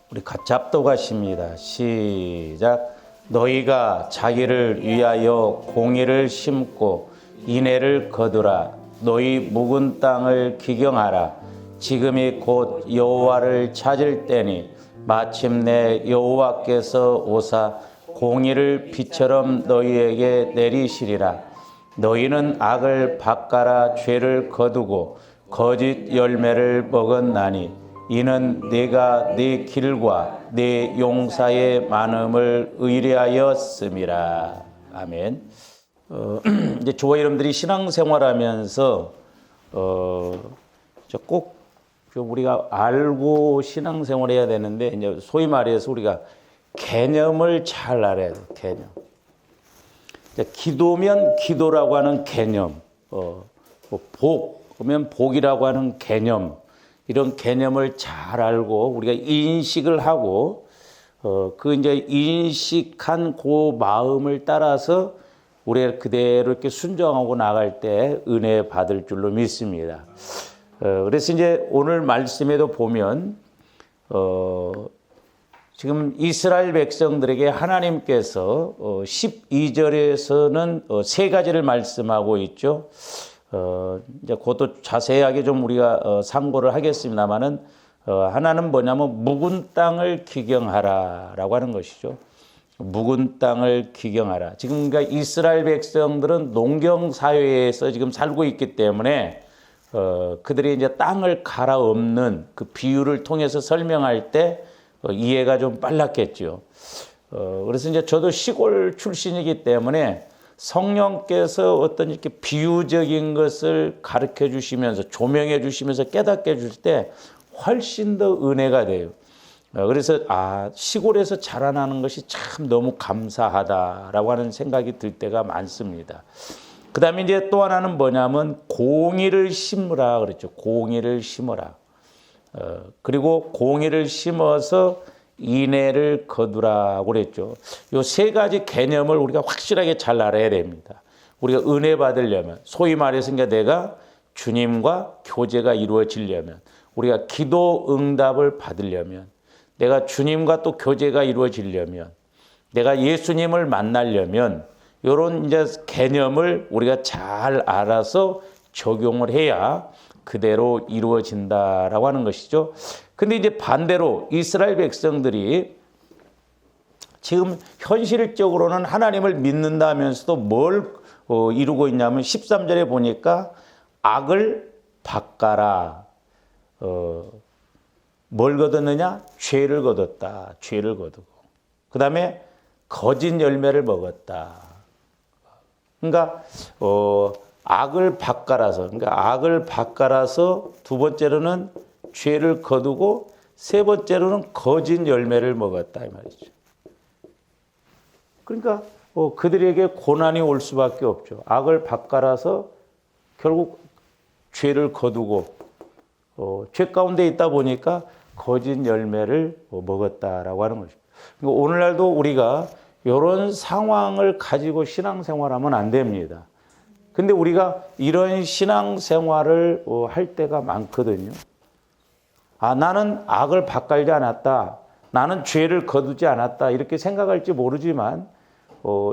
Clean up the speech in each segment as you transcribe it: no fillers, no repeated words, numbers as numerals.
우리 같이 합독하십니다. 시작. 너희가 자기를 위하여 공의를 심고 인애를 거두라. 너희 묵은 땅을 기경하라. 지금이 곧 여호와를 찾을 때니 마침내 여호와께서 오사 공의를 비처럼 너희에게 내리시리라. 너희는 악을 밭가라 죄를 거두고 거짓 열매를 먹었나니 이는 네가 네 길과 네 용사의 많음을 의뢰하였음이라. 아멘. 이제 저와 여러분들이 신앙생활하면서 꼭 우리가 알고 신앙생활해야 되는데, 이제 소위 말해서 우리가 개념을 잘 알아야 돼. 개념. 기도면 기도라고 하는 개념, 복이면 복이라고 하는 개념, 이런 개념을 잘 알고 우리가 인식을 하고 그 이제 인식한 그 마음을 따라서 우리가 그대로 이렇게 순종하고 나갈 때 은혜 받을 줄로 믿습니다. 그래서 이제 오늘 말씀에도 보면 지금 이스라엘 백성들에게 하나님께서 12절에서는 세 가지를 말씀하고 있죠. 이제 그것도 자세하게 좀 우리가 상고를 하겠습니다만은 하나는 뭐냐면 묵은 땅을 기경하라라고 하는 것이죠. 묵은 땅을 기경하라. 지금 그러니까 이스라엘 백성들은 농경 사회에서 지금 살고 있기 때문에 그들이 이제 땅을 갈아엎는 그 비유를 통해서 설명할 때 이해가 좀 빨랐겠죠. 그래서 이제 저도 시골 출신이기 때문에 성령께서 어떤 이렇게 비유적인 것을 가르쳐 주시면서 조명해 주시면서 깨닫게 해줄 때 훨씬 더 은혜가 돼요. 그래서 시골에서 자라나는 것이 참 너무 감사하다라고 하는 생각이 들 때가 많습니다. 그 다음에 이제 또 하나는 뭐냐면 공의를 심으라 그랬죠. 공의를 심어라. 그리고 공의를 심어서 인애를 거두라고 그랬죠. 이 세 가지 개념을 우리가 확실하게 잘 알아야 됩니다. 우리가 은혜 받으려면, 소위 말해서 내가 주님과 교제가 이루어지려면, 우리가 기도 응답을 받으려면, 내가 주님과 또 교제가 이루어지려면, 내가 예수님을 만나려면 이런 이제 개념을 우리가 잘 알아서 적용을 해야 그대로 이루어진다라고 하는 것이죠. 근데 이제 반대로 이스라엘 백성들이 지금 현실적으로는 하나님을 믿는다면서도 뭘 이루고 있냐면 13절에 보니까 악을 밭가라. 뭘 거뒀느냐? 죄를 거뒀다. 죄를 거두고. 그 다음에 거짓 열매를 먹었다. 그러니까 악을 밭갈아서, 그러니까 악을 밭갈아서 두 번째로는 죄를 거두고 세 번째로는 거짓 열매를 먹었다 이 말이죠. 그러니까 그들에게 고난이 올 수밖에 없죠. 악을 밭갈아서 결국 죄를 거두고 죄 가운데 있다 보니까 거짓 열매를 먹었다라고 하는 것입니다. 그러니까 오늘날도 우리가 이런 상황을 가지고 신앙생활하면 안 됩니다. 근데 우리가 이런 신앙생활을 할 때가 많거든요. 나는 악을 밭갈지 않았다. 나는 죄를 거두지 않았다. 이렇게 생각할지 모르지만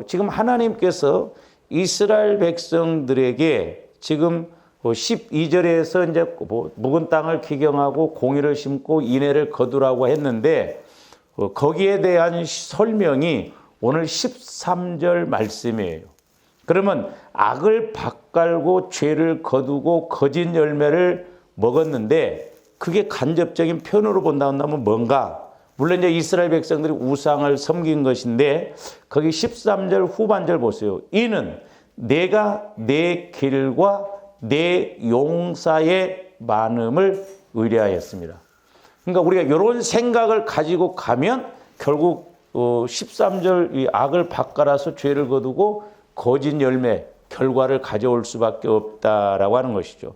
지금 하나님께서 이스라엘 백성들에게 지금 12절에서 이제 묵은 땅을 기경하고 공의를 심고 인애를 거두라고 했는데 거기에 대한 설명이 오늘 13절 말씀이에요. 그러면 악을 밭갈고 죄를 거두고 거짓 열매를 먹었는데 그게 간접적인 표현으로 본다면 뭔가? 물론 이제 이스라엘 백성들이 우상을 섬긴 것인데 거기 13절 후반절 보세요. 이는 내가 내 길과 내 용사의 많음을 의뢰하였습니다. 그러니까 우리가 이런 생각을 가지고 가면 결국 13절 이 악을 밭갈아서 죄를 거두고 거짓 열매 결과를 가져올 수밖에 없다라고 하는 것이죠.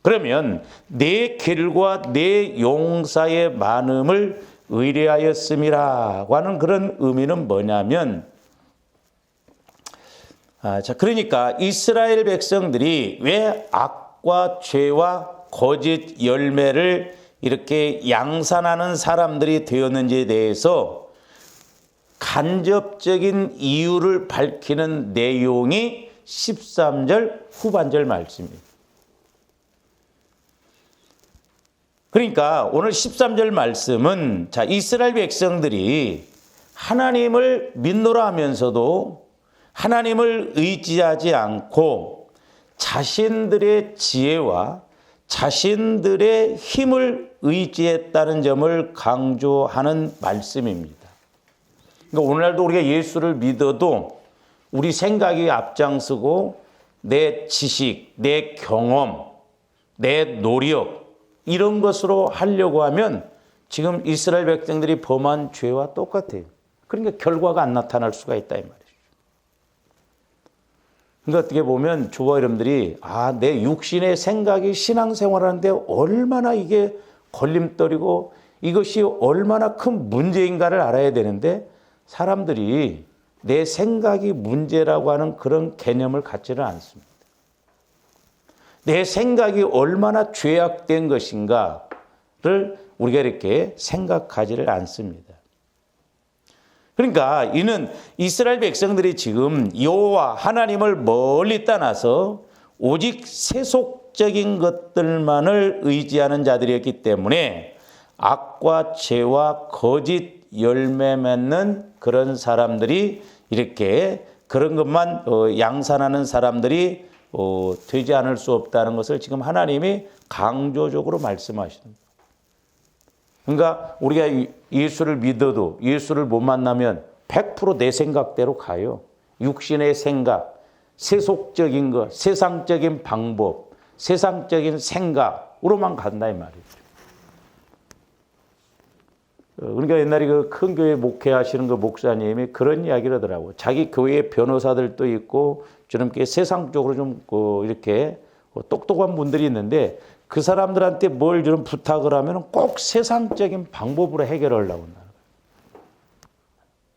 그러면 내 길과 내 용사의 많음을 의뢰하였음이라고 하는 그런 의미는 뭐냐면 그러니까 이스라엘 백성들이 왜 악과 죄와 거짓 열매를 이렇게 양산하는 사람들이 되었는지에 대해서 간접적인 이유를 밝히는 내용이 13절 후반절 말씀입니다. 그러니까 오늘 13절 말씀은 자, 이스라엘 백성들이 하나님을 믿노라 하면서도 하나님을 의지하지 않고 자신들의 지혜와 자신들의 힘을 의지했다는 점을 강조하는 말씀입니다. 그러니까 오늘날도 우리가 예수를 믿어도 우리 생각이 앞장서고 내 지식, 내 경험, 내 노력 이런 것으로 하려고 하면 지금 이스라엘 백성들이 범한 죄와 똑같아요. 그러니까 결과가 안 나타날 수가 있다 이 말이죠. 그러니까 어떻게 보면 주와 여러분들이 내 육신의 생각이 신앙생활하는데 얼마나 이게 걸림돌이고 이것이 얼마나 큰 문제인가를 알아야 되는데 사람들이 내 생각이 문제라고 하는 그런 개념을 갖지는 않습니다. 내 생각이 얼마나 죄악된 것인가를 우리가 이렇게 생각하지를 않습니다. 그러니까 이는 이스라엘 백성들이 지금 여호와 하나님을 멀리 떠나서 오직 세속적인 것들만을 의지하는 자들이었기 때문에 악과 죄와 거짓 열매 맺는 그런 사람들이 이렇게 그런 것만 양산하는 사람들이 되지 않을 수 없다는 것을 지금 하나님이 강조적으로 말씀하십니다. 그러니까 우리가 예수를 믿어도 예수를 못 만나면 100% 내 생각대로 가요. 육신의 생각, 세속적인 것, 세상적인 방법, 세상적인 생각으로만 간다 이 말이죠. 그러니까 옛날에 그 큰 교회 목회하시는 그 목사님이 그런 이야기를 하더라고요. 자기 교회에 변호사들도 있고 좀 세상적으로 좀 이렇게 똑똑한 분들이 있는데 그 사람들한테 뭘 좀 부탁을 하면 꼭 세상적인 방법으로 해결하려고 한다.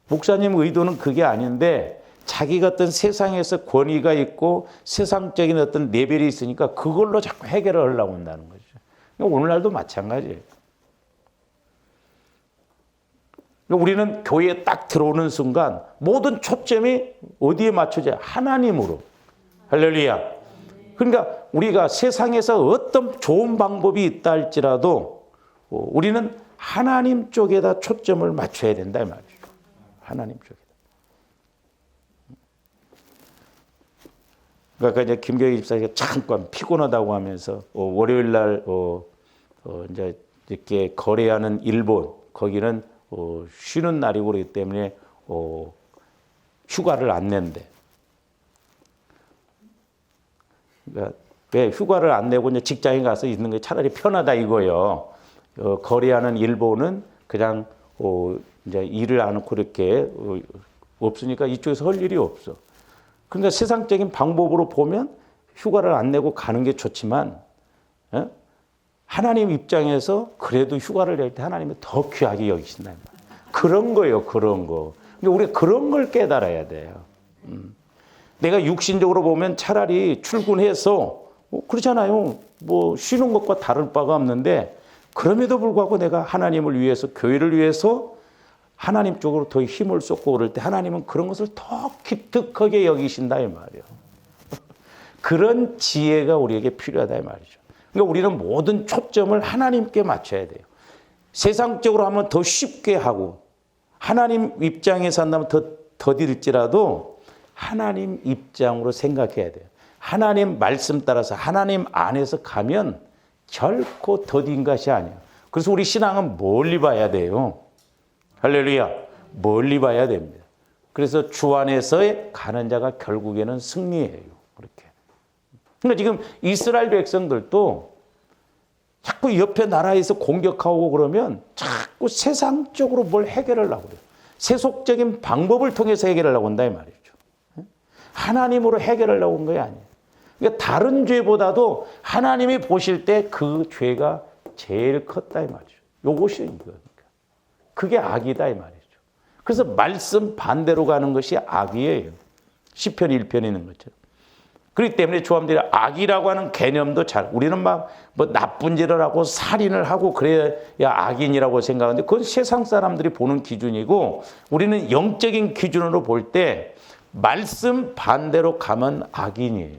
목사님 의도는 그게 아닌데 자기가 어떤 세상에서 권위가 있고 세상적인 어떤 레벨이 있으니까 그걸로 자꾸 해결을 하려고 한다는 거죠. 오늘날도 마찬가지예요. 우리는 교회에 딱 들어오는 순간 모든 초점이 어디에 맞춰져요? 하나님으로. 할렐루야. 그러니까 우리가 세상에서 어떤 좋은 방법이 있다 할지라도 우리는 하나님 쪽에다 초점을 맞춰야 된다 이 말이죠. 하나님 쪽에다. 그러니까 이제 김경희 집사가 잠깐 피곤하다고 하면서 월요일 날 이제 이렇게 거래하는 일본 거기는 쉬는 날이고 그렇기 때문에 휴가를 안 낸대. 그러니까 왜 휴가를 안 내고 이제 직장에 가서 있는 게 차라리 편하다 이거예요. 거래하는 일본은 그냥 이제 일을 안 하고 이렇게 없으니까 이쪽에서 할 일이 없어. 그러니까 세상적인 방법으로 보면 휴가를 안 내고 가는 게 좋지만 하나님 입장에서 그래도 휴가를 낼 때 하나님이 더 귀하게 여기신다. 그런 거예요, 그런 거. 근데 우리가 그런 걸 깨달아야 돼요. 내가 육신적으로 보면 차라리 출근해서 그렇잖아요. 뭐 쉬는 것과 다를 바가 없는데 그럼에도 불구하고 내가 하나님을 위해서 교회를 위해서 하나님 쪽으로 더 힘을 쏟고 그럴 때 하나님은 그런 것을 더 기특하게 여기신다 이 말이에요. 그런 지혜가 우리에게 필요하다 이 말이죠. 그러니까 우리는 모든 초점을 하나님께 맞춰야 돼요. 세상적으로 하면 더 쉽게 하고 하나님 입장에서 한다면 더 더딜지라도 하나님 입장으로 생각해야 돼요. 하나님 말씀 따라서 하나님 안에서 가면 결코 더딘 것이 아니에요. 그래서 우리 신앙은 멀리 봐야 돼요. 할렐루야. 멀리 봐야 됩니다. 그래서 주 안에서의 가는 자가 결국에는 승리해요. 그렇게. 그러니까 지금 이스라엘 백성들도 자꾸 옆에 나라에서 공격하고 그러면 자꾸 세상적으로 뭘 해결하려고 그래요. 세속적인 방법을 통해서 해결하려고 한다 이 말이죠. 하나님으로 해결하려고 한 게 아니에요. 그러니까 다른 죄보다도 하나님이 보실 때 그 죄가 제일 컸다 이 말이죠. 요것이 이거니까. 그게 악이다 이 말이죠. 그래서 말씀 반대로 가는 것이 악이에요. 시편 1편에 있는 것처럼. 그렇기 때문에 조함들이 악이라고 하는 개념도 우리는 막 뭐 나쁜 일을 하고 살인을 하고 그래야 악인이라고 생각하는데 그건 세상 사람들이 보는 기준이고 우리는 영적인 기준으로 볼 때 말씀 반대로 가면 악인이에요.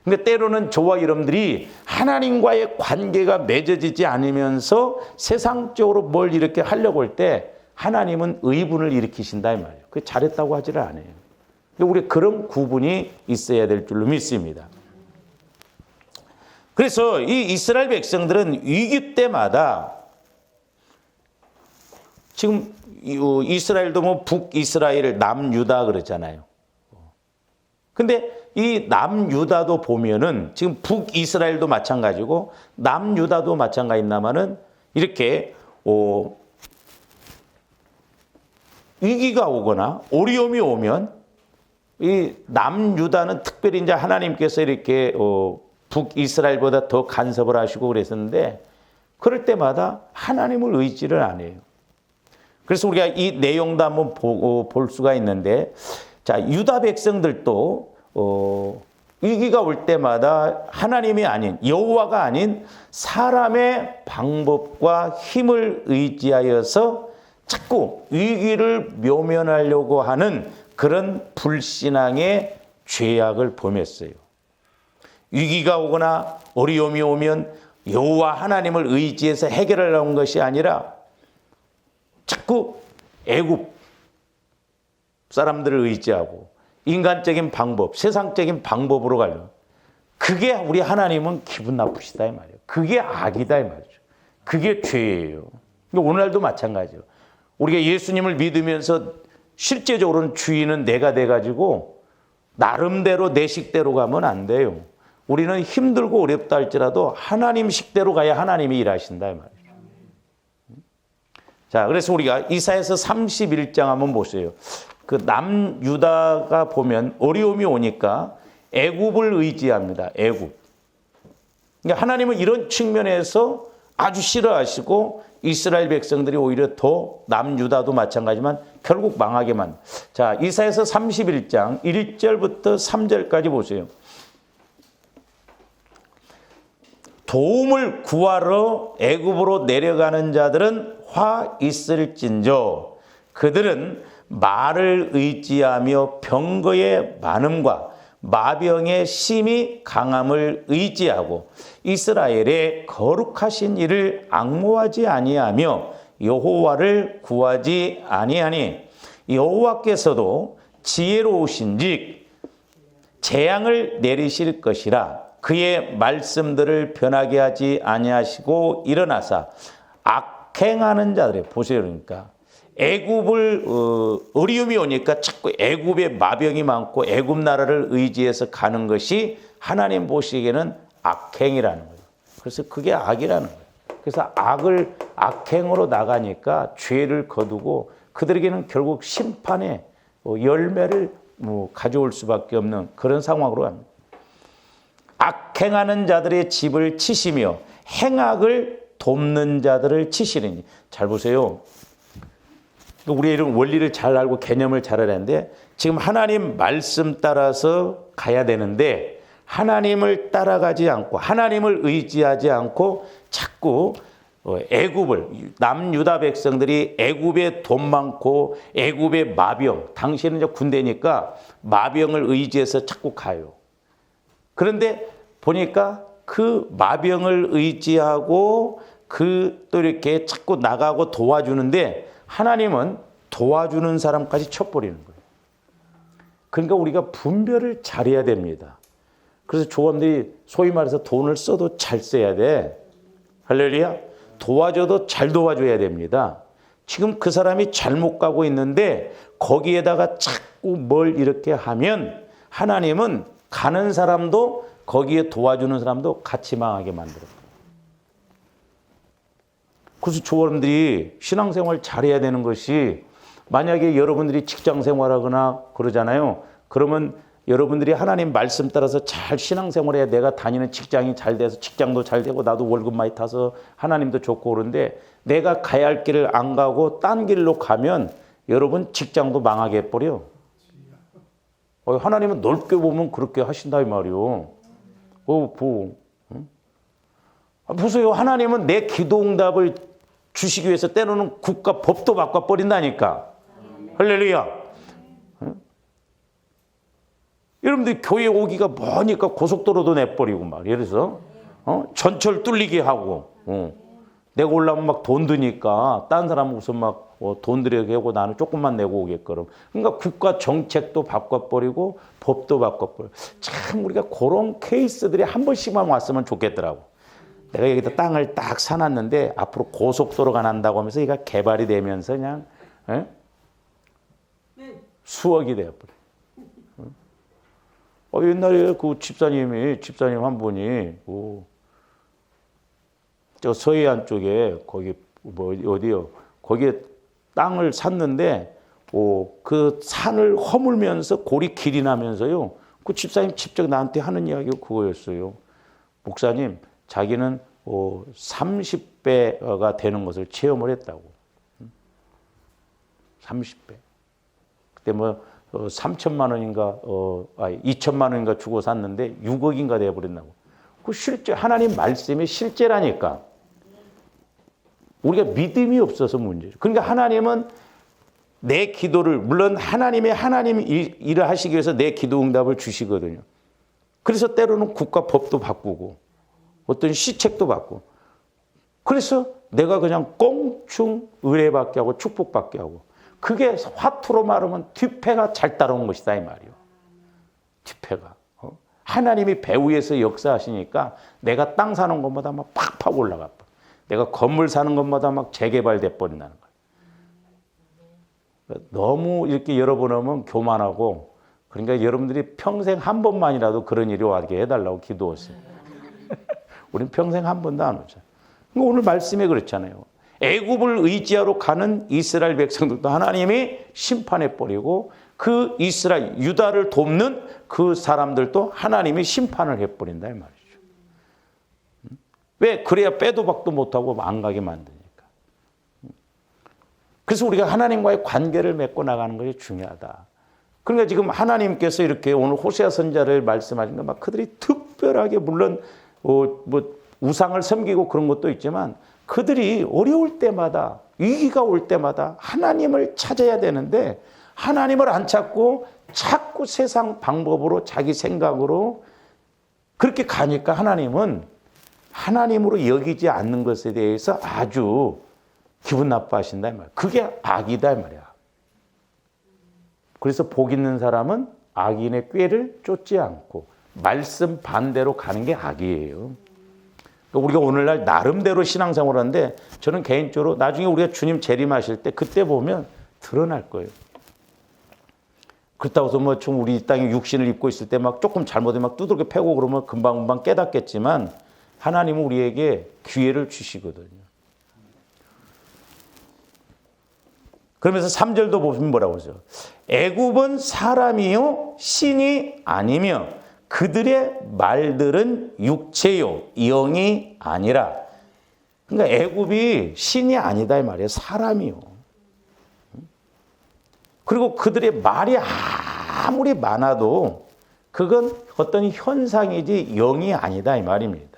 근데 때로는 저와 여러분들이 하나님과의 관계가 맺어지지 않으면서 세상적으로 뭘 이렇게 하려고 할 때 하나님은 의분을 일으키신다 이 말이에요. 그게 잘했다고 하지를 않아요. 근데 우리 그런 구분이 있어야 될 줄로 믿습니다. 그래서 이 이스라엘 백성들은 위기 때마다 지금 이스라엘도 뭐 북이스라엘, 남유다 그러잖아요. 근데 이 남유다도 보면은 지금 북이스라엘도 마찬가지고 남유다도 마찬가지입니다만은 이렇게 위기가 오거나 어려움이 오면 이 남유다는 특별히 이제 하나님께서 이렇게 북이스라엘보다 더 간섭을 하시고 그랬었는데 그럴 때마다 하나님을 의지를 안 해요. 그래서 우리가 이 내용도 한번 볼 수가 있는데 자, 유다 백성들도 위기가 올 때마다 하나님이 아닌 여호와가 아닌 사람의 방법과 힘을 의지하여서 자꾸 위기를 묘면하려고 하는 그런 불신앙의 죄악을 범했어요. 위기가 오거나 어려움이 오면 여호와 하나님을 의지해서 해결하려는 것이 아니라 자꾸 애굽 사람들을 의지하고 인간적인 방법, 세상적인 방법으로 가려고. 그게 우리 하나님은 기분 나쁘시다 이 말이에요. 그게 악이다 이 말이죠. 그게 죄예요. 오늘날도 마찬가지예요. 우리가 예수님을 믿으면서 실제적으로는 주인은 내가 돼가지고 나름대로 내 식대로 가면 안 돼요. 우리는 힘들고 어렵다 할지라도 하나님 식대로 가야 하나님이 일하신다 이 말이죠. 자, 그래서 우리가 이사야서 31장 한번 보세요. 그 남유다가 보면 어려움이 오니까 애굽을 의지합니다. 애굽. 그러니까 하나님은 이런 측면에서 아주 싫어하시고 이스라엘 백성들이 오히려 더 남유다도 마찬가지지만 결국 망하게만. 자, 이사야서 31장 1절부터 3절까지 보세요. 도움을 구하러 애굽으로 내려가는 자들은 화 있을진저 그들은 말을 의지하며 병거의 많음과 마병의 심히 강함을 의지하고 이스라엘의 거룩하신 이를 앙모하지 아니하며 여호와를 구하지 아니하니 여호와께서도 지혜로우신즉 재앙을 내리실 것이라 그의 말씀들을 변하게 하지 아니하시고 일어나사 악행하는 자들의 보세요. 그러니까 애굽을 어려움이 오니까 자꾸 애굽에 마병이 많고 애굽 나라를 의지해서 가는 것이 하나님 보시기에는 악행이라는 거예요. 그래서 그게 악이라는 거예요. 그래서 악행으로 나가니까 죄를 거두고 그들에게는 결국 심판의 열매를 가져올 수밖에 없는 그런 상황으로 갑니다. 악행하는 자들의 집을 치시며 행악을 돕는 자들을 치시리니. 잘 보세요. 우리가 이런 원리를 잘 알고 개념을 잘 알았는데 지금 하나님 말씀 따라서 가야 되는데 하나님을 따라가지 않고 하나님을 의지하지 않고 자꾸 애굽을 남유다 백성들이 애굽에 돈 많고 애굽에 마병 당시에는 이제 군대니까 마병을 의지해서 자꾸 가요. 그런데 보니까 그 마병을 의지하고 또 이렇게 자꾸 나가고 도와주는데 하나님은 도와주는 사람까지 쳐버리는 거예요. 그러니까 우리가 분별을 잘해야 됩니다. 그래서 조감들이 소위 말해서 돈을 써도 잘 써야 돼. 할렐루야. 도와줘도 잘 도와줘야 됩니다. 지금 그 사람이 잘못 가고 있는데 거기에다가 자꾸 뭘 이렇게 하면 하나님은 가는 사람도 거기에 도와주는 사람도 같이 망하게 만들어요. 그래서 여러분들이 신앙생활 잘해야 되는 것이 만약에 여러분들이 직장생활하거나 그러잖아요. 그러면 여러분들이 하나님 말씀 따라서 잘 신앙생활해야 내가 다니는 직장이 잘 돼서 직장도 잘 되고 나도 월급 많이 타서 하나님도 좋고 그런데 내가 가야 할 길을 안 가고 딴 길로 가면 여러분 직장도 망하게 해버려. 하나님은 넓게 보면 그렇게 하신다 이 말이요. 응? 보세요. 하나님은 내 기도 응답을 주시기 위해서 때로는 국가 법도 바꿔버린다니까. 할렐루야. 응? 여러분들 교회 오기가 뭐니까 고속도로도 내버리고 막 예를 들어서 전철 뚫리게 하고 내가 올라오면 막 돈 드니까 딴 사람은 우선 막 돈 들여게 하고 나는 조금만 내고 오게끔. 그러니까 국가 정책도 바꿔버리고 법도 바꿔버리고. 참 우리가 그런 케이스들이 한 번씩만 왔으면 좋겠더라고. 내가 여기다 땅을 딱 사놨는데 앞으로 고속도로가 난다고 하면서 얘가 개발이 되면서 그냥 수억이 되어버려. 옛날에 그 집사님 한 분이 저 서해안 쪽에 거기 어디요? 거기에 땅을 샀는데 그 산을 허물면서 골이 길이 나면서요. 그 집사님 직접 나한테 하는 이야기가 그거였어요. 목사님, 자기는 30배가 되는 것을 체험을 했다고. 30배. 그때 뭐 3천만 원인가 2천만 원인가 주고 샀는데 6억인가 돼버린다고. 그 실제 하나님 말씀이 실제라니까. 우리가 믿음이 없어서 문제죠. 그러니까 하나님은 내 기도를 물론 하나님 일을 하시기 위해서 내 기도 응답을 주시거든요. 그래서 때로는 국가 법도 바꾸고 어떤 시책도 바꾸고 그래서 내가 그냥 꽁충 의뢰받게 하고 축복받게 하고 그게 화투로 말하면 뒤패가 잘 따라온 것이다 이 말이요. 뒤패가. 하나님이 배후에서 역사하시니까 내가 땅 사는 것보다 막 팍팍 올라가. 내가 건물 사는 것마다 막 재개발돼 버린다는 거예요. 너무 이렇게 여러분 교만하고 그러니까 여러분들이 평생 한 번만이라도 그런 일이 와게 해달라고 기도하세요. 우리는 평생 한 번도 안 오죠. 오늘 말씀에 그렇잖아요. 애굽을 의지하러 가는 이스라엘 백성들도 하나님이 심판해 버리고 그 이스라엘 유다를 돕는 그 사람들도 하나님이 심판을 해버린다 이 말이죠. 왜? 그래야 빼도 박도 못하고 안 가게 만드니까. 그래서 우리가 하나님과의 관계를 맺고 나가는 것이 중요하다. 그러니까 지금 하나님께서 이렇게 오늘 호세아 선지자를 말씀하신 건 막 그들이 특별하게 물론 뭐 우상을 섬기고 그런 것도 있지만 그들이 어려울 때마다 위기가 올 때마다 하나님을 찾아야 되는데 하나님을 안 찾고 자꾸 세상 방법으로 자기 생각으로 그렇게 가니까 하나님은 하나님으로 여기지 않는 것에 대해서 아주 기분 나빠하신다 이 말이야. 그게 악이다 이 말이야. 그래서 복 있는 사람은 악인의 꾀를 쫓지 않고 말씀 반대로 가는 게 악이에요. 우리가 오늘날 나름대로 신앙생활을 하는데 저는 개인적으로 나중에 우리가 주님 재림하실 때 그때 보면 드러날 거예요. 그렇다고 해서 뭐 좀 우리 땅에 육신을 입고 있을 때 막 조금 잘못하면 막 두들겨 패고 그러면 금방 깨닫겠지만 하나님은 우리에게 기회를 주시거든요. 그러면서 3절도 보시면 뭐라고 하죠? 애굽은 사람이요 신이 아니며 그들의 말들은 육체요 영이 아니라. 그러니까 애굽이 신이 아니다 이 말이에요. 사람이요. 그리고 그들의 말이 아무리 많아도 그건 어떤 현상이지 영이 아니다 이 말입니다.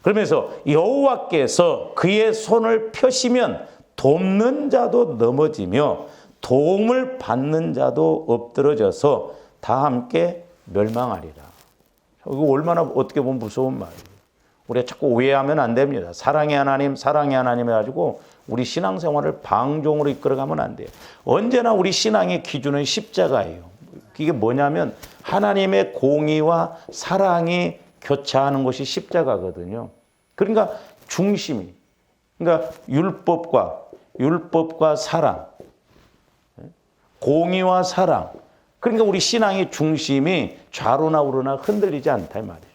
그러면서 여호와께서 그의 손을 펴시면 돕는 자도 넘어지며 도움을 받는 자도 엎드러져서 다 함께 멸망하리라. 이거 얼마나 어떻게 보면 무서운 말이에요. 우리가 자꾸 오해하면 안 됩니다. 사랑의 하나님 해가지고 우리 신앙생활을 방종으로 이끌어가면 안 돼요. 언제나 우리 신앙의 기준은 십자가예요. 이게 뭐냐면 하나님의 공의와 사랑이 교차하는 것이 십자가거든요. 그러니까 중심이, 그러니까 율법과 사랑, 공의와 사랑. 그러니까 우리 신앙의 중심이 좌로나 우로나 흔들리지 않다 이 말이죠.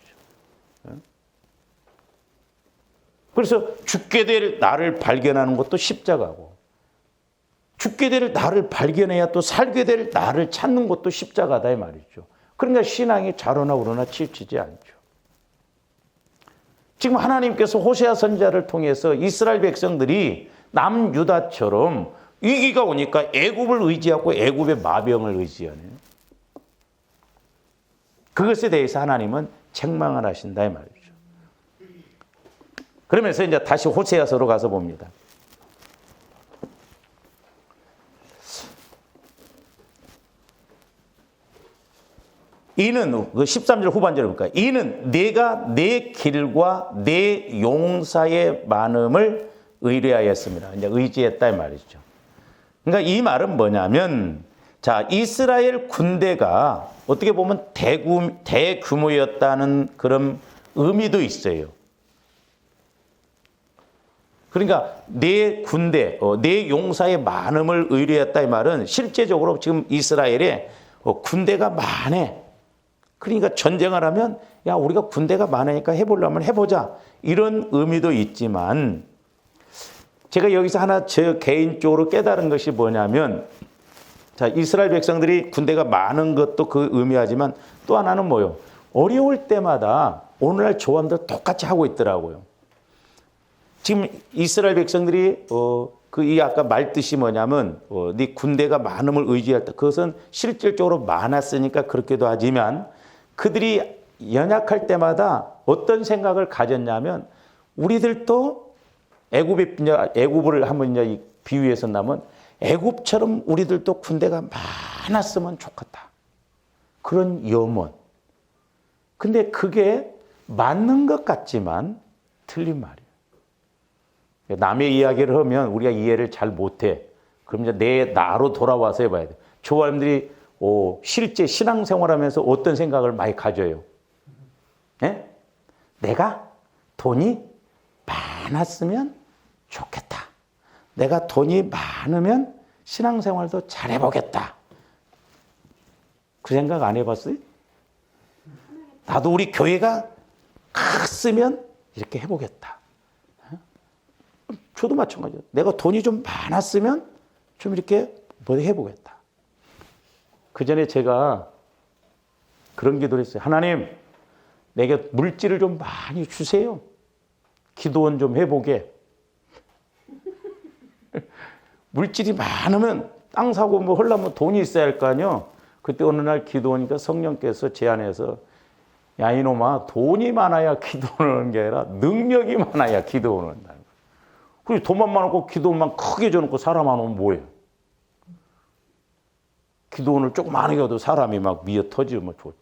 그래서 죽게 될 나를 발견하는 것도 십자가고 죽게 될 나를 발견해야 또 살게 될 나를 찾는 것도 십자가다 이 말이죠. 그러니까 신앙이 좌로나 우로나 치우치지 않죠. 지금 하나님께서 호세아 선지자를 통해서 이스라엘 백성들이 남유다처럼 위기가 오니까 애굽을 의지하고 애굽의 마병을 의지하네요. 그것에 대해서 하나님은 책망을 하신다 이 말이죠. 그러면서 이제 다시 호세아서로 가서 봅니다. 이는 그 13절 후반절을 볼까요? 이는 내가 내 길과 내 용사의 많음을 의뢰하였습니다. 이제 의지했다 이 말이죠. 그러니까 이 말은 뭐냐면, 자, 이스라엘 군대가 어떻게 보면 대규모였다는 그런 의미도 있어요. 그러니까 내 군대, 내 용사의 많음을 의뢰했다 이 말은 실제적으로 지금 이스라엘에 군대가 많아. 그러니까 전쟁을 하면 야 우리가 군대가 많으니까 해보려면 해보자 이런 의미도 있지만, 제가 여기서 하나 저 개인적으로 깨달은 것이 뭐냐면, 자 이스라엘 백성들이 군대가 많은 것도 그 의미하지만 또 하나는 뭐요? 어려울 때마다 오늘날 조언들 똑같이 하고 있더라고요. 지금 이스라엘 백성들이 이 아까 말 뜻이 뭐냐면 네 군대가 많음을 의지할 때, 그것은 실질적으로 많았으니까 그렇게도 하지만 그들이 연약할 때마다 어떤 생각을 가졌냐면, 우리들도 애굽을 한번 이제 비유해서 나면 애굽처럼 우리들도 군대가 많았으면 좋겠다. 그런 염원. 근데 그게 맞는 것 같지만 틀린 말이에요. 남의 이야기를 하면 우리가 이해를 잘 못해. 그럼 이제 내 나로 돌아와서 해봐야 돼. 저 사람들이 실제 신앙생활하면서 어떤 생각을 많이 가져요? 네? 내가 돈이 많았으면 좋겠다. 내가 돈이 많으면 신앙생활도 잘해보겠다. 그 생각 안 해봤어요? 나도 우리 교회가 컸으면 이렇게 해보겠다. 저도 마찬가지예요. 내가 돈이 좀 많았으면 좀 이렇게 뭐 해보겠다. 그 전에 제가 그런 기도를 했어요. 하나님, 내게 물질을 좀 많이 주세요. 기도원 좀 해보게. 물질이 많으면 땅 사고 뭐 하려면 돈이 있어야 할 거 아니요. 그때 어느 날 기도하니까 성령께서 제안해서, 야 이놈아, 돈이 많아야 기도하는 게 아니라 능력이 많아야 기도하는 거야. 그리고 돈만 많고 기도만 크게 줘놓고 사람 안 오면 뭐예요? 기도원을 조그마하게 해도 사람이 막 미어 터지고 뭐 좋지.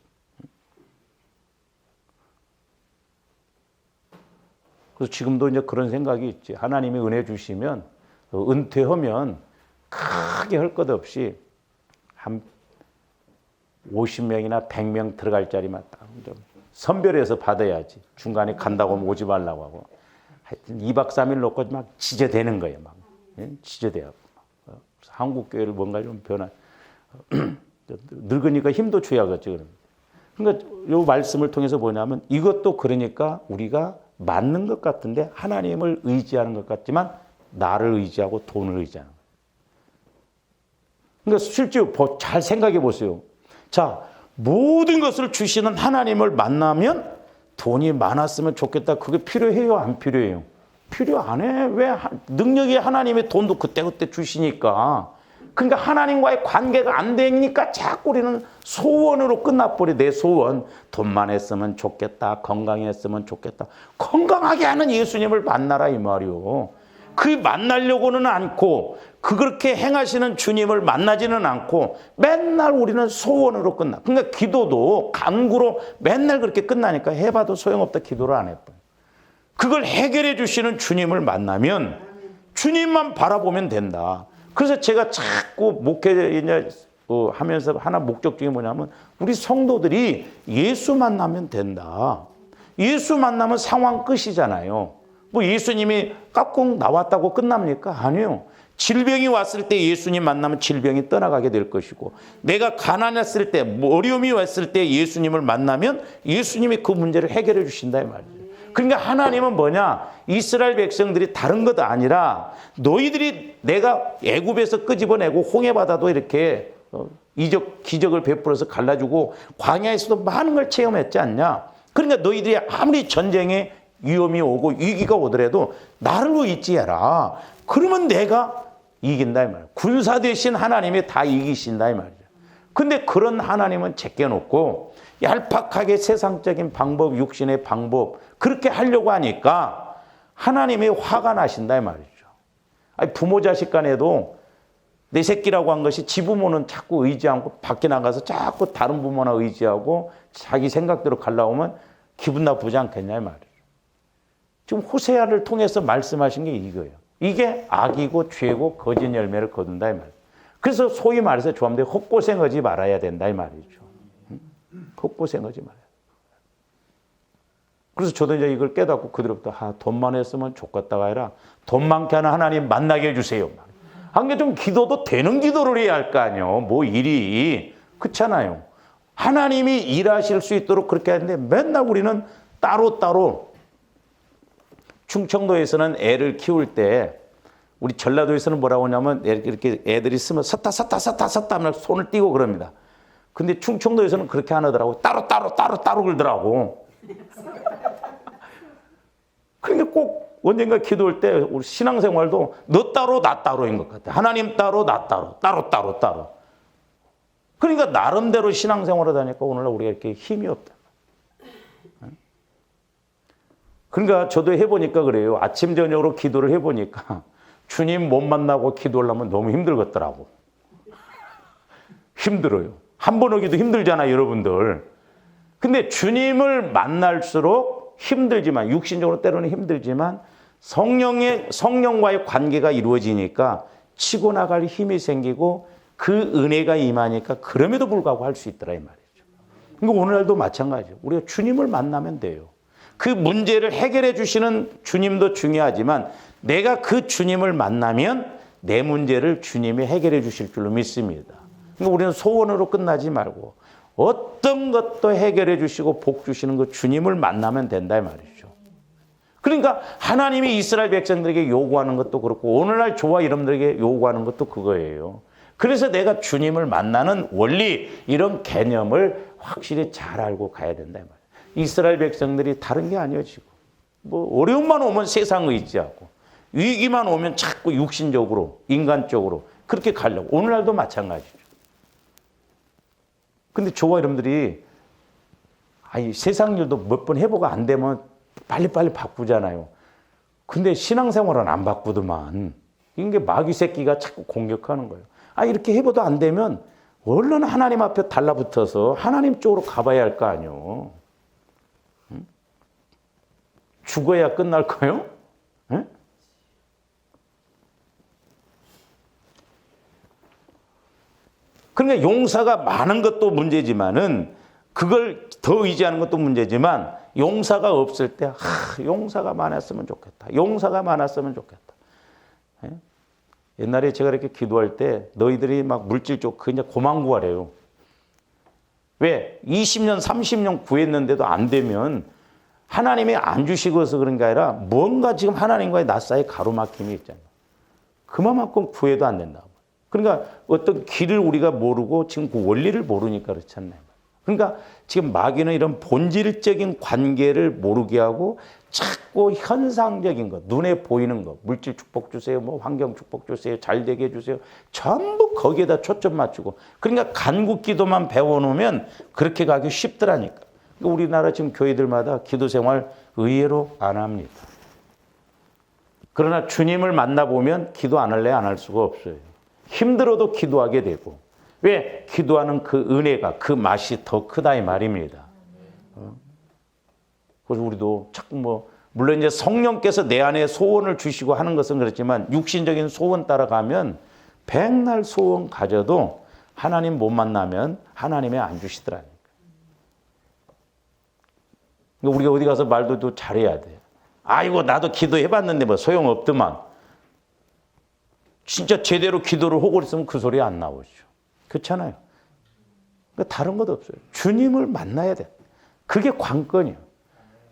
그래서 지금도 이제 그런 생각이 있지. 하나님이 은혜 주시면 은퇴하면 크게 할 것 없이 한 50명이나 100명 들어갈 자리만 딱 좀 선별해서 받아야지. 중간에 간다고 하면 오지 말라고 하고. 하여튼 2박 3일 놓고 막 지저대는 거예요. 막 지저대고. 한국 교회를 뭔가 좀 변화. 늙으니까 힘도 줘야겠죠. 그러니까 이 말씀을 통해서 뭐냐면, 이것도 그러니까 우리가 맞는 것 같은데 하나님을 의지하는 것 같지만 나를 의지하고 돈을 의지하는 거예요. 그러니까 실제로 잘 생각해 보세요. 자, 모든 것을 주시는 하나님을 만나면 돈이 많았으면 좋겠다. 그게 필요해요? 안 필요해요? 필요 안 해. 왜? 능력이 하나님의 돈도 그때그때 주시니까. 그러니까 하나님과의 관계가 안 되니까 자꾸 우리는 소원으로 끝나버려. 내 소원. 돈만 했으면 좋겠다. 건강했으면 좋겠다. 건강하게 하는 예수님을 만나라 이 말이요. 그 만나려고는 않고 그렇게 행하시는 주님을 만나지는 않고 맨날 우리는 소원으로 끝나. 그러니까 기도도 간구로 맨날 그렇게 끝나니까 해봐도 소용없다. 기도를 안 했다. 그걸 해결해 주시는 주님을 만나면 주님만 바라보면 된다. 그래서 제가 자꾸 목회 하면서 하나 목적 중에 뭐냐면, 우리 성도들이 예수 만나면 된다. 예수 만나면 상황 끝이잖아요. 뭐 예수님이 깍꿍 나왔다고 끝납니까? 아니요. 질병이 왔을 때 예수님 만나면 질병이 떠나가게 될 것이고, 내가 가난했을 때, 어려움이 왔을 때 예수님을 만나면 예수님이 그 문제를 해결해 주신다 이 말이에요. 그러니까 하나님은 뭐냐? 이스라엘 백성들이 다른 것도 아니라 너희들이 내가 애굽에서 끄집어내고 홍해바다도 이렇게 기적을 베풀어서 갈라주고 광야에서도 많은 걸 체험했지 않냐? 그러니까 너희들이 아무리 전쟁에 위험이 오고 위기가 오더라도 나를 의지해라. 그러면 내가 이긴다 이 말이에요. 군사 대신 하나님이 다 이기신다 이 말이죠. 근데 그런 하나님은 제껴놓고 얄팍하게 세상적인 방법, 육신의 방법 그렇게 하려고 하니까 하나님이 화가 나신다 이 말이죠. 아니, 부모 자식 간에도 내 새끼라고 한 것이 지 부모는 자꾸 의지 않고 밖에 나가서 자꾸 다른 부모나 의지하고 자기 생각대로 가려고 하면 기분 나쁘지 않겠냐 이 말이에요. 지금 호세아를 통해서 말씀하신 게 이거예요. 이게 악이고 죄고 거짓 열매를 거둔다 이 말이에요. 그래서 소위 말해서 조합들이 헛고생하지 말아야 된다 이 말이죠. 헛고생하지 말아야 돼. 그래서 저도 이제 이걸 깨닫고 그들부터 돈만 했으면 좋겠다가 아니라 돈 많게 하는 하나님 만나게 해주세요. 한 게 좀 기도도 되는 기도를 해야 할 거 아니에요. 뭐 일이 그렇잖아요. 하나님이 일하실 수 있도록 그렇게 하는데 맨날 우리는 따로따로 충청도에서는 애를 키울 때 우리 전라도에서는 뭐라고 하냐면 이렇게 애들이 쓰면 섰다 하면 손을 띄고 그럽니다. 근데 충청도에서는 그렇게 안 하더라고. 따로 그러더라고. 그러니까 꼭 언젠가 기도할 때 우리 신앙생활도 너 따로 나 따로인 것 같아. 하나님 따로 나 따로. 그러니까 나름대로 신앙생활을 하니까 오늘날 우리가 이렇게 힘이 없다. 그러니까 저도 해보니까 그래요. 아침 저녁으로 기도를 해보니까 주님 못 만나고 기도하려면 너무 힘들겠더라고. 힘들어요. 한 번 오기도 힘들잖아요, 여러분들. 근데 주님을 만날수록 힘들지만 육신적으로 때로는 힘들지만 성령과의 관계가 이루어지니까 치고 나갈 힘이 생기고 그 은혜가 임하니까 그럼에도 불구하고 할 수 있더라 이 말이죠. 그러니까 오늘날도 마찬가지예요. 우리가 주님을 만나면 돼요. 그 문제를 해결해 주시는 주님도 중요하지만 내가 그 주님을 만나면 내 문제를 주님이 해결해 주실 줄로 믿습니다. 그러니까 우리는 소원으로 끝나지 말고 어떤 것도 해결해 주시고 복 주시는 그 주님을 만나면 된다 이 말이죠. 그러니까 하나님이 이스라엘 백성들에게 요구하는 것도 그렇고 오늘날 저와 여러분들에게 요구하는 것도 그거예요. 그래서 내가 주님을 만나는 원리 이런 개념을 확실히 잘 알고 가야 된다 이 말이에요. 이스라엘 백성들이 다른 게 아니에요 지금. 뭐 어려움만 오면 세상 의지하고 위기만 오면 자꾸 육신적으로 인간적으로 그렇게 가려고. 오늘날도 마찬가지죠. 근데 저와 여러분들이 세상 일도 몇 번 해보고 안 되면 빨리빨리 바꾸잖아요. 근데 신앙생활은 안 바꾸더만. 이게 마귀 새끼가 자꾸 공격하는 거예요. 이렇게 해봐도 안 되면 얼른 하나님 앞에 달라붙어서 하나님 쪽으로 가봐야 할 거 아니에요. 죽어야 끝날까요? 응? 그러니까 용사가 많은 것도 문제지만은 그걸 더 의지하는 것도 문제지만 용사가 없을 때 용사가 많았으면 좋겠다. 용사가 많았으면 좋겠다. 예? 옛날에 제가 이렇게 기도할 때 너희들이 막 물질 쪽 그냥 고만 구하래요. 왜? 20년, 30년 구했는데도 안 되면 하나님이 안 주시고서 그런 게 아니라 뭔가 지금 하나님과의 나 사이에 가로막힘이 있잖아요. 그만큼 구해도 안 된다고. 그러니까 어떤 길을 우리가 모르고 지금 그 원리를 모르니까 그렇잖아요. 그러니까 지금 마귀는 이런 본질적인 관계를 모르게 하고 자꾸 현상적인 것, 눈에 보이는 것, 물질 축복 주세요, 뭐 환경 축복 주세요, 잘 되게 해주세요. 전부 거기에다 초점 맞추고. 그러니까 간구 기도만 배워놓으면 그렇게 가기 쉽더라니까. 우리나라 지금 교회들마다 기도 생활 의외로 안 합니다. 그러나 주님을 만나보면 기도 안 할래 안 할 수가 없어요. 힘들어도 기도하게 되고. 왜? 기도하는 그 은혜가 그 맛이 더 크다 이 말입니다. 그래서 우리도 자꾸 물론 이제 성령께서 내 안에 소원을 주시고 하는 것은 그렇지만 육신적인 소원 따라가면 백날 소원 가져도 하나님 못 만나면 하나님이 안 주시더라니까. 우리가 어디 가서 말도 잘해야 돼. 아이고 나도 기도해봤는데 뭐 소용없더만. 진짜 제대로 기도를 하고 있으면 그 소리 안 나오죠. 그렇잖아요. 그러니까 다른 것도 없어요. 주님을 만나야 돼. 그게 관건이에요.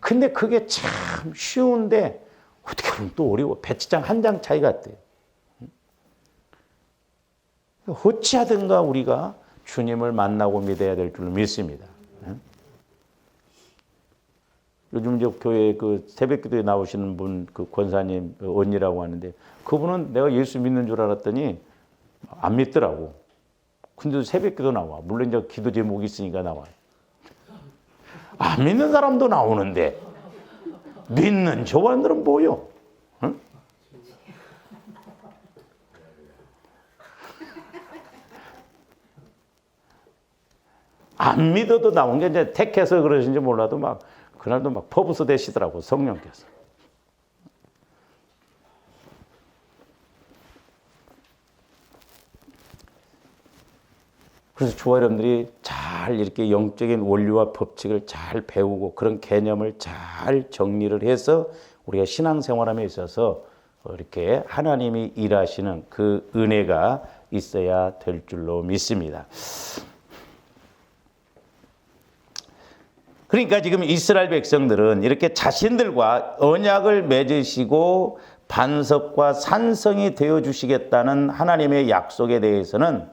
근데 그게 참 쉬운데 어떻게 보면 또 어려워. 배치장 한 장 차이 같대요. 어찌하든가 우리가 주님을 만나고 믿어야 될 줄 믿습니다. 요즘 이제 교회 그 새벽기도에 나오시는 분, 그 권사님 언니라고 하는데 그분은 내가 예수 믿는 줄 알았더니 안 믿더라고. 근데도 새벽기도 나와. 물론 이제 기도 제목이 있으니까 나와요. 안 믿는 사람도 나오는데 믿는 저반들은 뭐요? 응? 안 믿어도 나온 게 이제 택해서 그러신지 몰라도 막 그날도 막 퍼부서 되시더라고 성령께서. 그래서 주와 여러분들이 잘 이렇게 영적인 원리와 법칙을 잘 배우고 그런 개념을 잘 정리를 해서 우리가 신앙생활함에 있어서 이렇게 하나님이 일하시는 그 은혜가 있어야 될 줄로 믿습니다. 그러니까 지금 이스라엘 백성들은 이렇게 자신들과 언약을 맺으시고 반석과 산성이 되어주시겠다는 하나님의 약속에 대해서는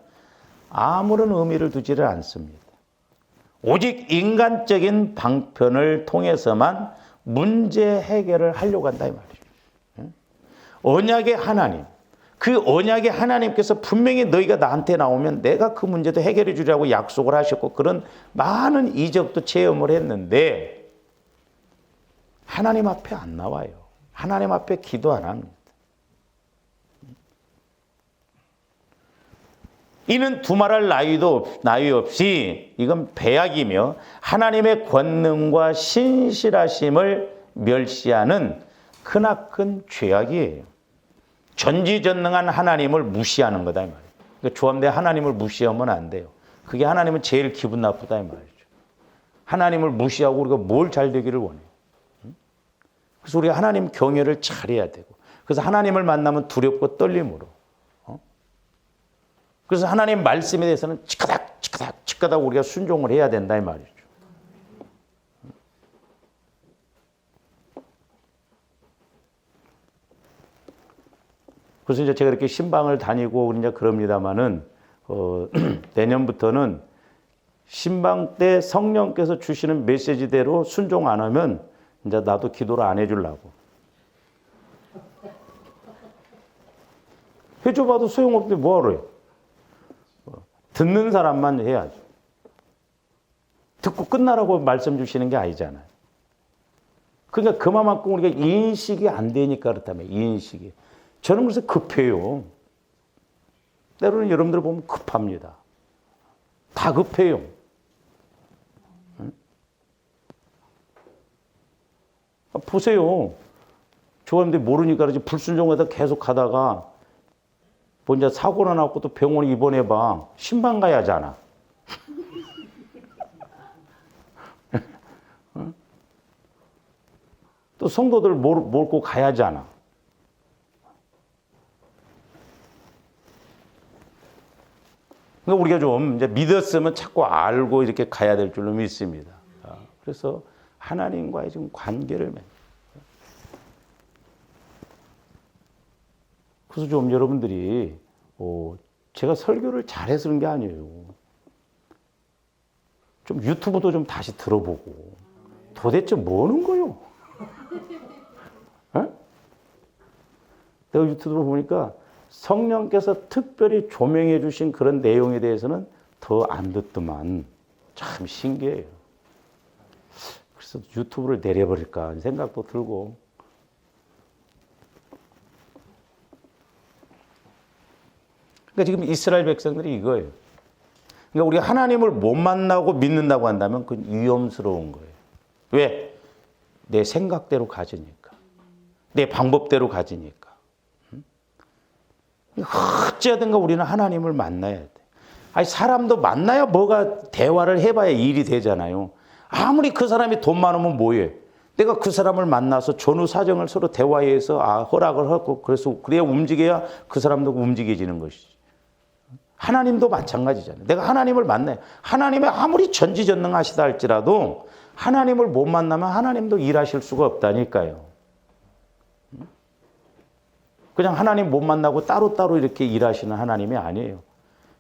아무런 의미를 두지를 않습니다. 오직 인간적인 방편을 통해서만 문제 해결을 하려고 한다 이 말이죠. 언약의 하나님, 그 언약의 하나님께서 분명히 너희가 나한테 나오면 내가 그 문제도 해결해 주려고 약속을 하셨고 그런 많은 이적도 체험을 했는데 하나님 앞에 안 나와요. 하나님 앞에 기도 안 합니다. 이는 두말할 나위 없이 이건 배약이며 하나님의 권능과 신실하심을 멸시하는 크나큰 죄악이에요. 전지전능한 하나님을 무시하는 거다 이 말이에요. 그러니까 조합대 하나님을 무시하면 안 돼요. 그게 하나님은 제일 기분 나쁘다 이 말이죠. 하나님을 무시하고 우리가 뭘 잘 되기를 원해요. 그래서 우리가 하나님 경외를 잘해야 되고 그래서 하나님을 만나면 두렵고 떨림으로 그래서 하나님 말씀에 대해서는 치까닥 우리가 순종을 해야 된다 이 말이죠. 그래서 이제 제가 이렇게 신방을 다니고 이제 그럽니다만은 내년부터는 신방 때 성령께서 주시는 메시지대로 순종 안 하면 이제 나도 기도를 안 해주려고. 해줘봐도 소용없는데 뭐하러 해? 듣는 사람만 해야죠. 듣고 끝나라고 말씀 주시는 게 아니잖아요. 그러니까 그만큼 우리가 인식이 안 되니까 그렇다며 인식이. 저는 그래서 급해요. 때로는 여러분들 보면 급합니다. 다 급해요. 보세요. 저한테 모르니까 그러지 불순종하다 계속 가다가 먼저 사고나 났고 또 병원에 입원해봐. 신방 가야 하잖아. 또 성도들 몰고 가야 하잖아. 그러니까 우리가 좀 이제 믿었으면 자꾸 알고 이렇게 가야 될 줄로 믿습니다. 그래서 하나님과의 지금 관계를 그래서 좀 여러분들이 제가 설교를 잘해서 그런 게 아니에요. 좀 유튜브도 좀 다시 들어보고 도대체 뭐 하는 거요? 내가 유튜브를 보니까 성령께서 특별히 조명해 주신 그런 내용에 대해서는 더 안 듣더만 참 신기해요. 그래서 유튜브를 내려버릴까 생각도 들고 그러니까 지금 이스라엘 백성들이 이거예요. 그러니까 우리가 하나님을 못 만나고 믿는다고 한다면 그건 위험스러운 거예요. 왜? 내 생각대로 가지니까. 내 방법대로 가지니까. 어찌하든가 우리는 하나님을 만나야 돼. 아니 사람도 만나야 뭐가 대화를 해봐야 일이 되잖아요. 아무리 그 사람이 돈 많으면 뭐해? 내가 그 사람을 만나서 전후 사정을 서로 대화해서 허락을 하고 그래서 그래야 움직여야 그 사람도 움직여지는 것이지. 하나님도 마찬가지잖아요. 내가 하나님을 만나요. 하나님이 아무리 전지전능하시다 할지라도 하나님을 못 만나면 하나님도 일하실 수가 없다니까요. 그냥 하나님 못 만나고 따로따로 이렇게 일하시는 하나님이 아니에요.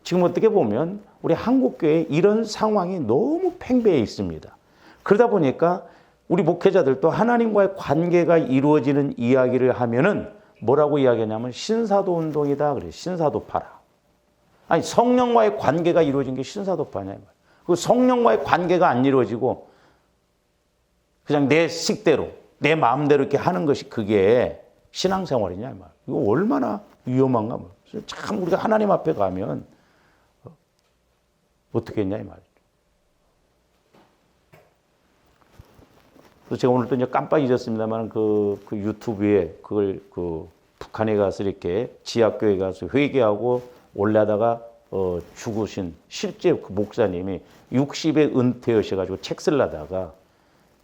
지금 어떻게 보면 우리 한국교회에 이런 상황이 너무 팽배해 있습니다. 그러다 보니까 우리 목회자들도 하나님과의 관계가 이루어지는 이야기를 하면은 뭐라고 이야기하냐면 신사도 운동이다 그래. 신사도파라. 아니 성령과의 관계가 이루어진 게 신사도파냐. 그 성령과의 관계가 안 이루어지고 그냥 내 식대로 내 마음대로 이렇게 하는 것이 그게 신앙생활이냐 이 말. 이거 얼마나 위험한가. 참 우리가 하나님 앞에 가면 어떻게 했냐 이 말이죠. 그래서 제가 오늘 또 이제 깜빡 잊었습니다만 그 유튜브에 그걸 북한에 가서 이렇게 지하교회 가서 회개하고 올라다가 죽으신 실제 그 목사님이 60에 은퇴하셔가지고 책 쓰려다가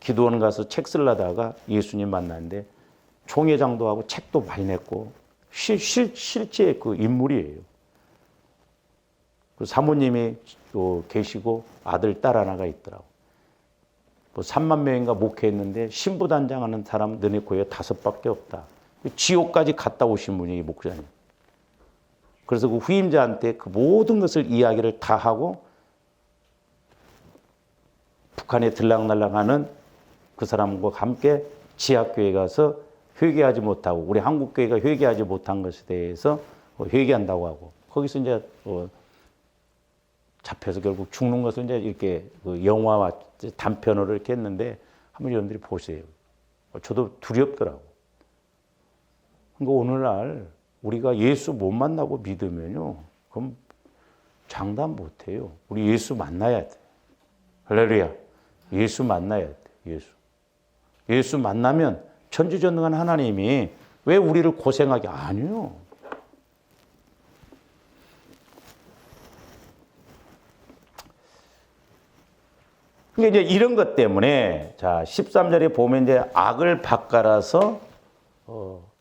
기도원 가서 책 쓰려다가 예수님 만났는데 총회장도 하고 책도 많이 냈고 실제 그 인물이에요. 그 사모님이 계시고 아들 딸 하나가 있더라고. 뭐 3만 명인가 목회했는데 신부단장하는 사람 너네 교회에 5밖에 없다. 지옥까지 갔다 오신 분이 목사님. 그래서 그 후임자한테 그 모든 것을 이야기를 다 하고 북한에 들락날락하는 그 사람과 함께 지하교회 가서 회개하지 못하고 우리 한국교회가 회개하지 못한 것에 대해서 회개한다고 하고 거기서 이제 잡혀서 결국 죽는 것을 이제 이렇게 영화와 단편으로 이렇게 했는데 한번 여러분들이 보세요. 저도 두렵더라고. 그러니까 오늘날 우리가 예수 못 만나고 믿으면요, 그럼 장담 못 해요. 우리 예수 만나야 돼. 할렐루야. 예수 만나야 돼. 예수 만나면 천지전능한 하나님이 왜 우리를 고생하게 아니요. 그러니까 이제 이런 것 때문에 자 13절에 보면 이제 악을 바꿔라서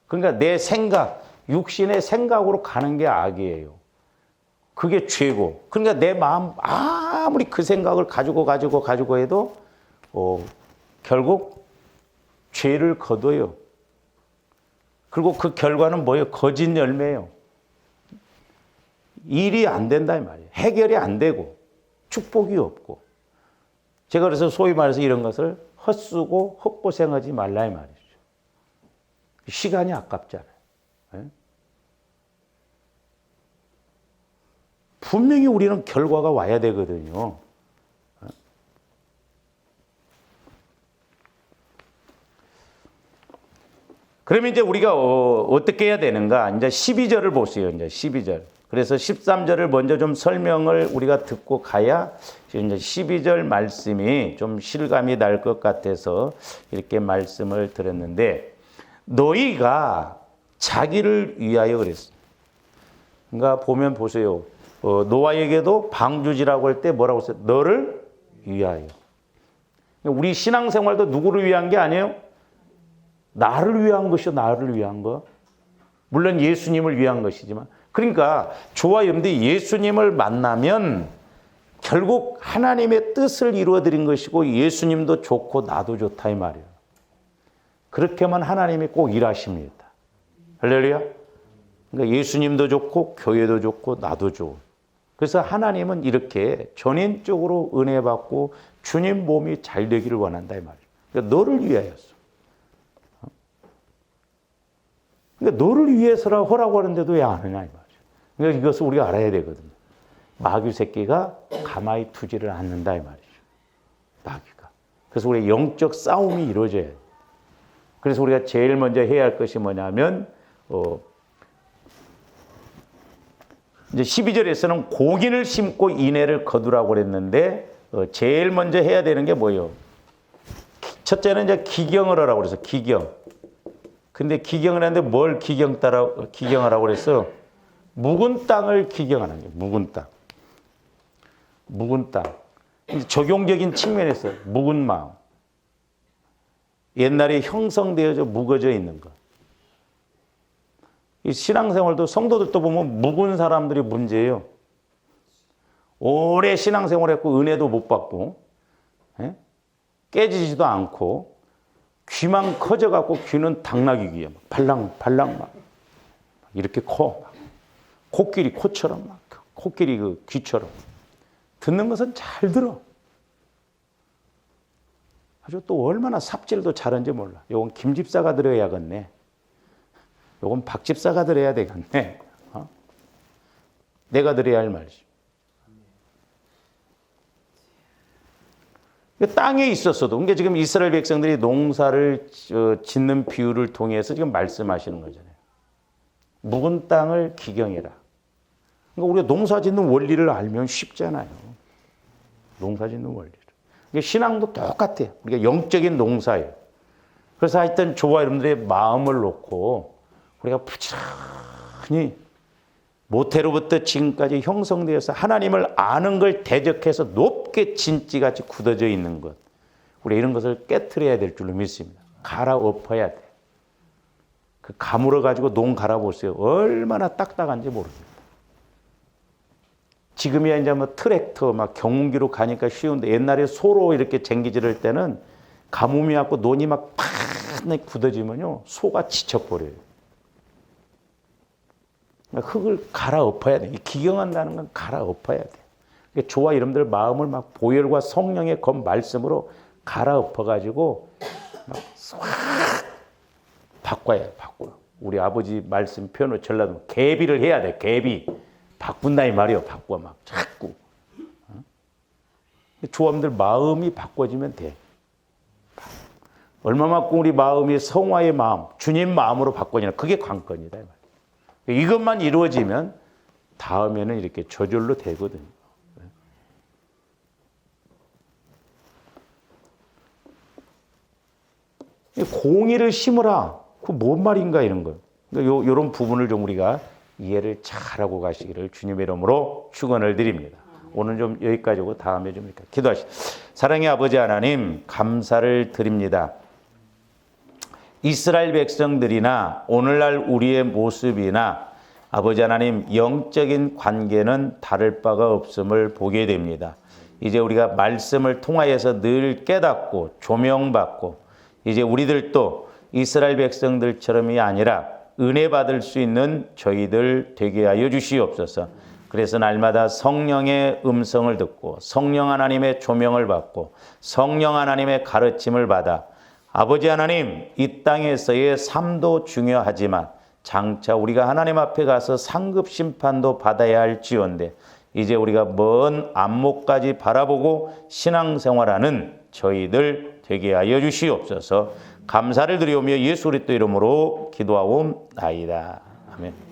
그러니까 내 생각, 육신의 생각으로 가는 게 악이에요. 그게 죄고. 그러니까 내 마음 아무리 그 생각을 가지고 해도 결국 죄를 거둬요. 그리고 그 결과는 뭐예요? 거짓 열매예요. 일이 안 된다 이 말이에요. 해결이 안 되고 축복이 없고. 제가 그래서 소위 말해서 이런 것을 헛쓰고 헛고생하지 말라 이 말이죠. 시간이 아깝잖아요. 네? 분명히 우리는 결과가 와야 되거든요. 그러면 이제 우리가 어떻게 해야 되는가? 이제 12절을 보세요. 이제 12절. 그래서 13절을 먼저 좀 설명을 우리가 듣고 가야 이제 12절 말씀이 좀 실감이 날 것 같아서 이렇게 말씀을 드렸는데 너희가 자기를 위하여 그랬어. 그러니까 보면 보세요. 노아에게도 방주지라고 할 때 뭐라고 했어요? 너를 위하여. 우리 신앙생활도 누구를 위한 게 아니에요? 나를 위한 것이요. 나를 위한 거. 물론 예수님을 위한 것이지만. 그러니까 저와 여러분들이 예수님을 만나면 결국 하나님의 뜻을 이루어드린 것이고 예수님도 좋고 나도 좋다 이 말이에요. 그렇게만 하나님이 꼭 일하십니다. 할렐루야. 그러니까 예수님도 좋고 교회도 좋고 나도 좋고. 그래서 하나님은 이렇게 전인적으로 은혜 받고 주님 몸이 잘 되기를 원한다 이 말이에요. 그러니까 너를 위하였어. 그러니까 너를 위해서라 하라고 하는데도 왜 안 하냐 이 말이에요. 그러니까 이것을 우리가 알아야 되거든요. 마귀 새끼가 가만히 두지를 않는다 이 말이죠. 마귀가. 그래서 우리 영적 싸움이 이루어져야 돼요. 그래서 우리가 제일 먼저 해야 할 것이 뭐냐면 이제 12절에서는 공인을 심고 인애를 거두라고 그랬는데 제일 먼저 해야 되는 게 뭐예요? 첫째는 이제 기경을 하라고 그래서 기경. 근데 기경을 하는데 뭘 기경하라고 그랬어? 묵은 땅을 기경하는 거예요. 묵은 땅. 묵은 땅. 적용적인 측면에서 묵은 마음. 옛날에 형성되어져 묵어져 있는 것. 이 신앙생활도 성도들도 보면 묵은 사람들이 문제예요. 오래 신앙생활했고 은혜도 못 받고 깨지지도 않고 귀만 커져갖고 귀는 당나귀 귀에 발랑 막 이렇게 커. 코끼리 코처럼 막 코끼리 그 귀처럼 듣는 것은 잘 들어. 아주 또 얼마나 삽질도 잘하는지 몰라. 요건 김 집사가 들어야겠네. 요건 박 집사가 들어야 되겠네. 내가 들어야 할 말이지. 땅에 있었어도, 그러니까 지금 이스라엘 백성들이 농사를 짓는 비유를 통해서 지금 말씀하시는 거잖아요. 묵은 땅을 기경해라. 그러니까 우리가 농사 짓는 원리를 알면 쉽잖아요. 농사 짓는 원리를. 그러니까 신앙도 똑같아요. 우리가 영적인 농사예요. 그래서 하여튼 저와 여러분들의 마음을 놓고 우리가 부지런히 모태로부터 지금까지 형성되어서 하나님을 아는 걸 대적해서 높게 진지같이 굳어져 있는 것. 우리가 이런 것을 깨트려야 될 줄로 믿습니다. 갈아엎어야 돼. 그 가물어 가지고 농 갈아보세요. 얼마나 딱딱한지 모릅니다. 지금이야 이제 뭐 트랙터 막 경운기로 가니까 쉬운데 옛날에 소로 이렇게 쟁기질할 때는 가뭄이 왔고 논이 막 파랗게 굳어지면요 소가 지쳐버려요. 흙을 갈아엎어야 돼. 기경한다는 건 갈아엎어야 돼. 그러니까 저와 여러분들 마음을 막 보혈과 성령의 검 말씀으로 갈아엎어가지고 막 바꿔야 돼. 바꿔. 우리 아버지 말씀 표현으로 전라도 개비를 해야 돼. 개비. 바꾼다 이 말이요. 바꿔 막 자꾸. 조합들 마음이 바꿔지면 돼. 얼마만큼 우리 마음이 성화의 마음, 주님 마음으로 바꿔지나 그게 관건이다. 이것만 이루어지면 다음에는 이렇게 저절로 되거든요. 공의를 심으라. 그 뭔 말인가 이런 거. 그러니까 이런 부분을 좀 우리가 이해를 잘하고 가시기를 주님의 이름으로 축원을 드립니다. 오늘 좀 여기까지고 다음에 좀 이렇게 기도하시죠. 사랑의 아버지 하나님 감사를 드립니다. 이스라엘 백성들이나 오늘날 우리의 모습이나 아버지 하나님 영적인 관계는 다를 바가 없음을 보게 됩니다. 이제 우리가 말씀을 통하여서 늘 깨닫고 조명받고 이제 우리들도 이스라엘 백성들처럼이 아니라 은혜 받을 수 있는 저희들 되게 하여 주시옵소서. 그래서 날마다 성령의 음성을 듣고 성령 하나님의 조명을 받고 성령 하나님의 가르침을 받아 아버지 하나님 이 땅에서의 삶도 중요하지만 장차 우리가 하나님 앞에 가서 상급 심판도 받아야 할지언데 이제 우리가 먼 안목까지 바라보고 신앙생활하는 저희들 되게 하여 주시옵소서. 감사를 드리오며 예수 그리스도 이름으로 기도하옵나이다. 아멘.